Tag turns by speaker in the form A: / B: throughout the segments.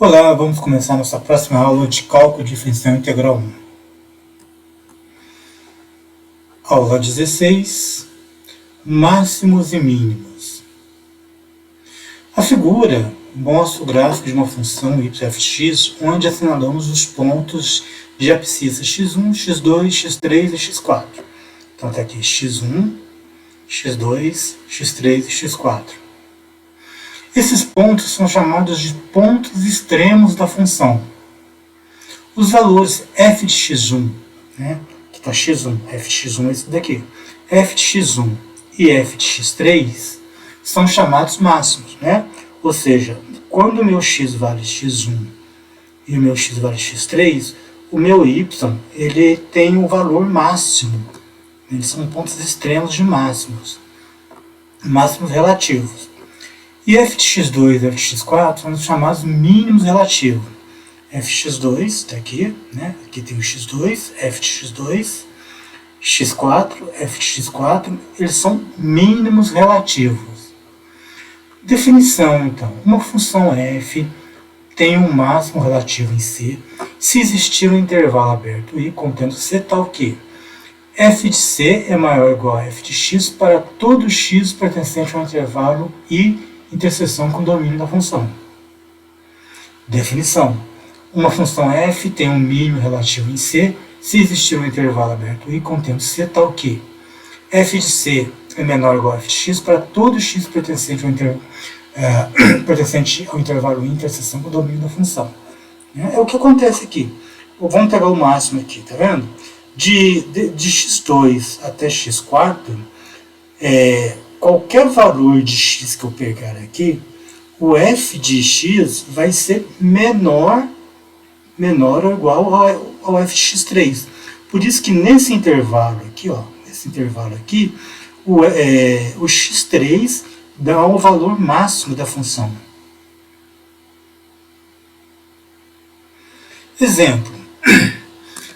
A: Olá, vamos começar nossa próxima aula de cálculo diferencial integral 1. Aula 16, máximos e mínimos. A figura mostra o gráfico de uma função yfx, onde assinalamos os pontos de abscissa x1, x2, x3 e x4. Então está aqui x1, x2, x3 e x4. Esses pontos são chamados de pontos extremos da função. Os valores f de x1, que está x1, f de x1 é esse daqui, f de x1 e f de x3 são chamados máximos, Ou seja, quando o meu x vale x1 e o meu x vale x3, o meu y ele tem um valor máximo. Eles são pontos extremos de máximos relativos. E f de x2 e f de x4 são os chamados mínimos relativos. fx2 está aqui, aqui tem o x2, f de x2, x4, f de x4, eles são mínimos relativos. Definição, então, uma função f tem um máximo relativo em C se existir um intervalo aberto I contendo C tal que f de C é maior ou igual a f de x para todo x pertencente ao intervalo I interseção com o domínio da função. Definição. Uma função f tem um mínimo relativo em C se existir um intervalo aberto I contendo C tal que f de C é menor ou igual a f de x para todo x pertencente ao intervalo I interseção com o domínio da função. É o que acontece aqui. Vamos pegar o máximo aqui, tá vendo? De x2 até x4, qualquer valor de x que eu pegar aqui, o f de x vai ser menor ou igual ao f de x3. Por isso que nesse intervalo aqui, o x3 dá o valor máximo da função. Exemplo.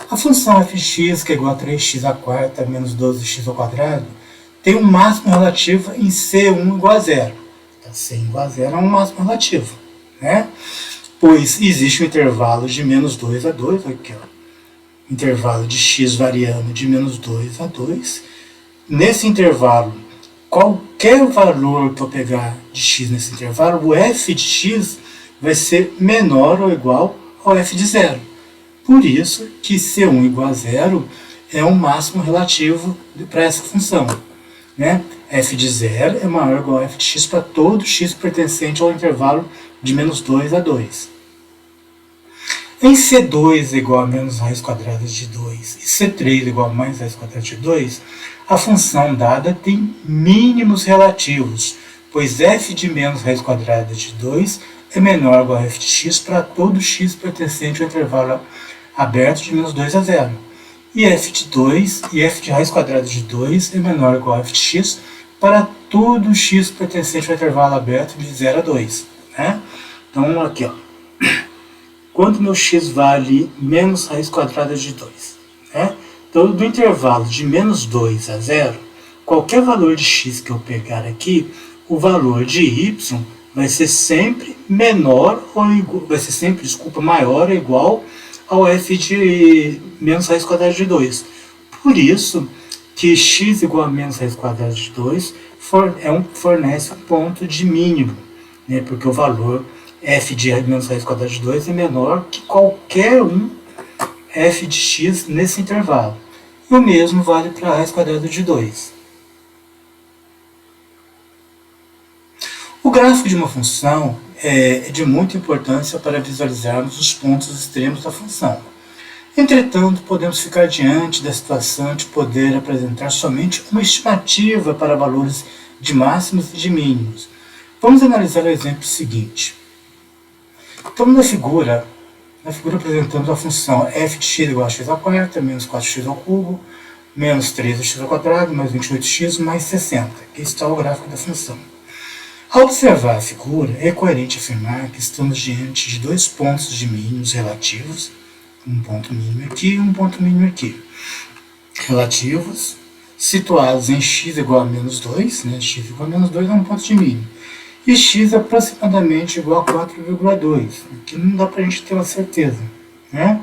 A: A função f de x, que é igual a 3x à quarta menos 12x ao quadrado, tem um máximo relativo em C1 igual a zero. C igual a zero é um máximo relativo, Pois existe um intervalo de menos 2 a 2, aqui, intervalo de x variando de menos 2 a 2. Nesse intervalo, qualquer valor que eu pegar de x nesse intervalo, o f de x vai ser menor ou igual ao f de zero. Por isso que C1 igual a zero é um máximo relativo para essa função. F de zero é maior ou igual a f de x para todo x pertencente ao intervalo de menos 2 a 2. Em C2 igual a menos raiz quadrada de 2 e C3 igual a mais raiz quadrada de 2, a função dada tem mínimos relativos, pois f de menos raiz quadrada de 2 é menor ou igual a f de x para todo x pertencente ao intervalo aberto de menos 2 a 0. E f de 2 e f de raiz quadrada de 2 é menor ou igual a f de x para todo x pertencente ao intervalo aberto de 0 a 2. Então, aqui, quando meu x vale menos raiz quadrada de 2. Então, do intervalo de menos 2 a 0, qualquer valor de x que eu pegar aqui, o valor de y vai ser sempre maior ou igual ao f de menos raiz quadrada de 2. Por isso que x igual a menos raiz quadrada de 2 fornece um ponto de mínimo, porque o valor f de menos raiz quadrada de 2 é menor que qualquer um f de x nesse intervalo. E o mesmo vale para a raiz quadrada de 2. O gráfico de uma função é de muita importância para visualizarmos os pontos extremos da função. Entretanto, podemos ficar diante da situação de poder apresentar somente uma estimativa para valores de máximos e de mínimos. Vamos analisar o exemplo seguinte. Estamos na figura apresentamos a função f de x igual a x à quarta, menos 4x ao cubo, menos 3x ao quadrado, mais 28x, mais 60. Aqui está o gráfico da função. Ao observar a figura, é coerente afirmar que estamos diante de dois pontos de mínimos relativos, um ponto mínimo aqui e um ponto mínimo aqui, relativos, situados em x igual a menos 2, x igual a menos 2 é um ponto de mínimo, e x aproximadamente igual a 4,2, que não dá para a gente ter uma certeza, né?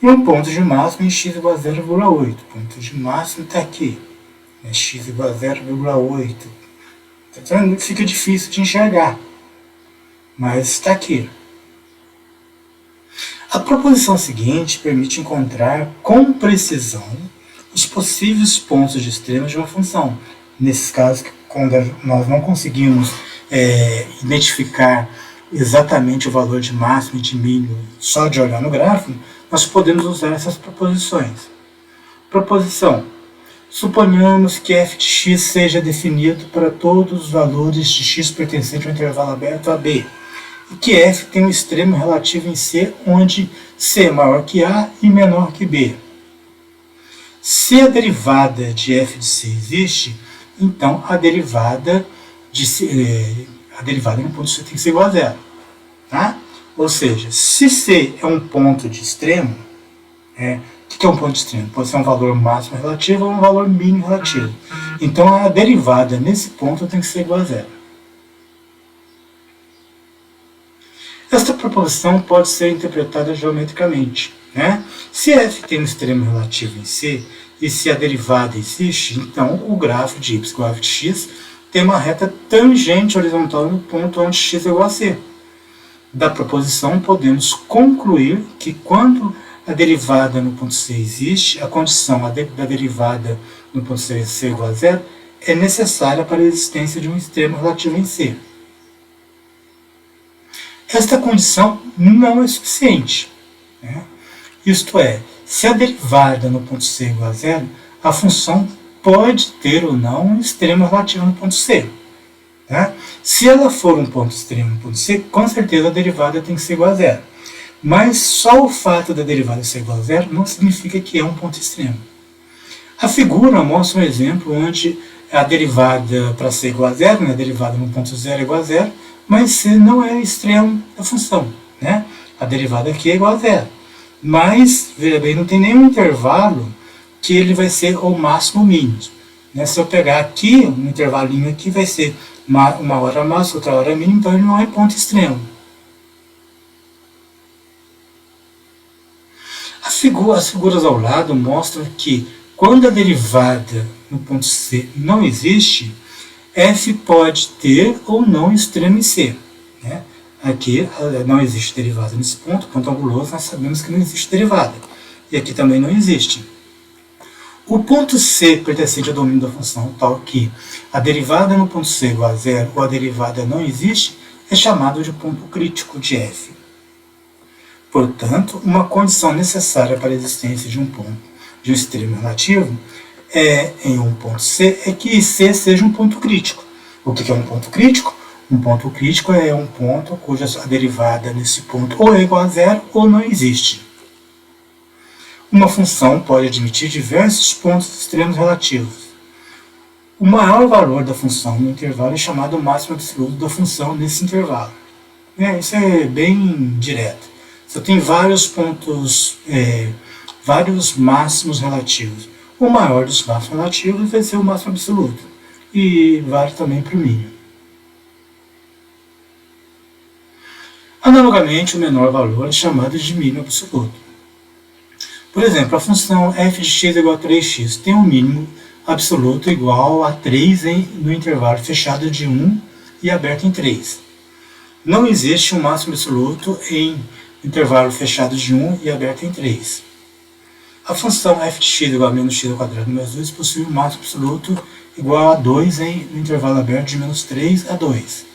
A: E um ponto de máximo em x igual a 0,8. O ponto de máximo está aqui, né? X igual a 0,8. Então fica difícil de enxergar, mas está aqui. A proposição seguinte permite encontrar com precisão os possíveis pontos de extremos de uma função. Nesses casos, quando nós não conseguimos identificar exatamente o valor de máximo e de mínimo só de olhar no gráfico, nós podemos usar essas proposições. Proposição: suponhamos que f de x seja definido para todos os valores de x pertencentes ao intervalo aberto a b, e que f tem um extremo relativo em C, onde C é maior que A e menor que B. Se a derivada de f de C existe, então a derivada no ponto C tem que ser igual a zero. Tá? Ou seja, se C é um ponto de extremo, o que é um ponto de extremo? Pode ser um valor máximo relativo ou um valor mínimo relativo. Então a derivada nesse ponto tem que ser igual a zero. Esta proposição pode ser interpretada geometricamente. Se f tem um extremo relativo em C, e se a derivada existe, então o grafo de y igual a f de x tem uma reta tangente horizontal no ponto onde x é igual a C. Da proposição, podemos concluir que quando a derivada no ponto C existe, a condição da derivada no ponto C ser igual a zero é necessária para a existência de um extremo relativo em C. Esta condição não é suficiente. Isto é, se a derivada no ponto C é igual a zero, a função pode ter ou não um extremo relativo no ponto C. Se ela for um ponto extremo no ponto C, com certeza a derivada tem que ser igual a zero. Mas só o fato da derivada ser igual a zero não significa que é um ponto extremo. A figura mostra um exemplo onde a derivada para ser igual a zero, a derivada no ponto zero é igual a zero, mas C não é extremo da função. A derivada aqui é igual a zero. Mas, veja bem, não tem nenhum intervalo que ele vai ser o máximo ou mínimo. Se eu pegar aqui, um intervalinho aqui vai ser uma hora máxima, outra hora mínima, então ele não é ponto extremo. As figuras ao lado mostram que quando a derivada no ponto C não existe, f pode ter ou não extremo em C. Aqui não existe derivada nesse ponto anguloso, nós sabemos que não existe derivada. E aqui também não existe. O ponto C pertencente ao domínio da função tal que a derivada no ponto C igual a zero ou a derivada não existe é chamado de ponto crítico de f. Portanto, uma condição necessária para a existência de um extremo relativo em um ponto C é que C seja um ponto crítico. O que é um ponto crítico? Um ponto crítico é um ponto cuja derivada nesse ponto ou é igual a zero ou não existe. Uma função pode admitir diversos pontos extremos relativos. O maior valor da função no intervalo é chamado máximo absoluto da função nesse intervalo. Isso é bem direto. Você tem vários pontos, vários máximos relativos. O maior dos máximos relativos vai ser o máximo absoluto. E vale também para o mínimo. Analogamente, o menor valor é chamado de mínimo absoluto. Por exemplo, a função f de x igual a 3x tem um mínimo absoluto igual a 3 no intervalo fechado de 1 e aberto em 3. Não existe um máximo absoluto em intervalo fechado de 1 e aberto em 3. A função f de x igual a menos x ao quadrado menos 2 possui um máximo absoluto igual a 2 no intervalo aberto de menos 3 a 2.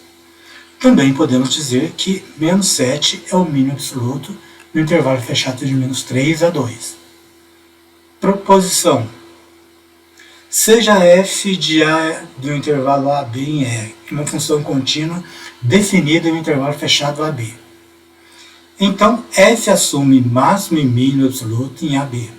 A: Também podemos dizer que menos 7 é o mínimo absoluto no intervalo fechado de menos 3 a 2. Proposição: seja f de a do intervalo a, b em R uma função contínua definida em um intervalo fechado a, b. Então, f assume máximo e mínimo absoluto em AB.